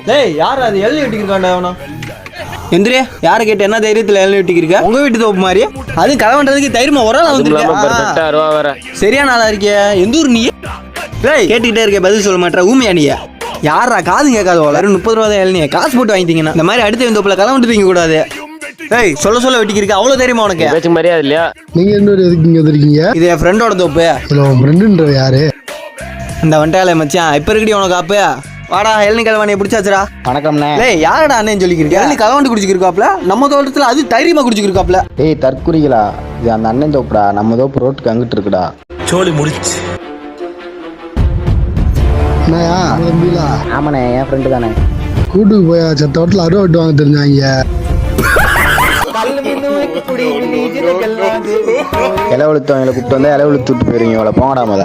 டேய் யார் அது எள்ளி வெட்டிக்கிருக்காண்டா அவனா? எந்திரே யாரை கேட்டு என்ன தைரியத்தில் எள்ளி வெட்டிக்கிருக்க? உங்க வீட்டு தோப்பு மாதிரி அது கலவன்றதுக்கு தைரியமா ஒரு ஆள் வந்துருக்க. சரியான ஆளா இருக்கிய. எந்த ஊர் நீ? டேய் கேட்டுக்கிட்டே இருக்க பதில் சொல்ல மாட்டேற ஊமையா நீ? யாரா காது கேட்காத போல 30 ரூபா தான் எள்ளி காசு போட்டு வாங்கிட்டீங்கன்னா இந்த மாதிரி அடுத்த தோப்புல கலவண்டு தூங்க கூடாது. டேய் சொல்ல வெட்டிக்கிருக்க அவ்வளவு தைரியமா உனக்கு? பேச்சு மரியாதை இல்லையா? நீங்க இன்னொரு எதுக்கு இங்க வந்திருக்கீங்க? இது என் ஃப்ரெண்டோட தோப்பு. இல்ல உன் ஃப்ரெண்டுன்ற யாரு? இந்த வண்டாலே மச்சான் இப்ப இருக்கடி உனக்கு அப்பயா வாடா எள்ளி கலவாணியை பிடிச்சாச்சுரா. வணக்கம்ண்ணே. டேய் யாரடா அண்ணன் சொல்லிக்கிறீங்க? எள்ளி கலவாண்டு குடிச்சிருக்காப்ல நம்ம தோட்டத்துல அது தைரியமா குடிச்சிருக்காப்ல. டேய் தற்குறிகளா, இது அந்த அண்ணன் தோப்புடா. நம்ம தோப்பு ரோட்டுக்கு அங்கிட்டு இருக்குடா. சோலி முடிச்சு. என்னயா தம்பிலா? ஆமாண்ணே என் ஃப்ரெண்டு தானே. கூட்டுக்கு போயா செத்த தோட்டத்தில் அருவா வெட்டு வாங்க தெரிஞ்சாங்க. இலை வெளுத்தவங்களை கூப்பிட்டு வந்தா இலை வெளுத்து விட்டு போயிருவீங்க. போங்கடா முத.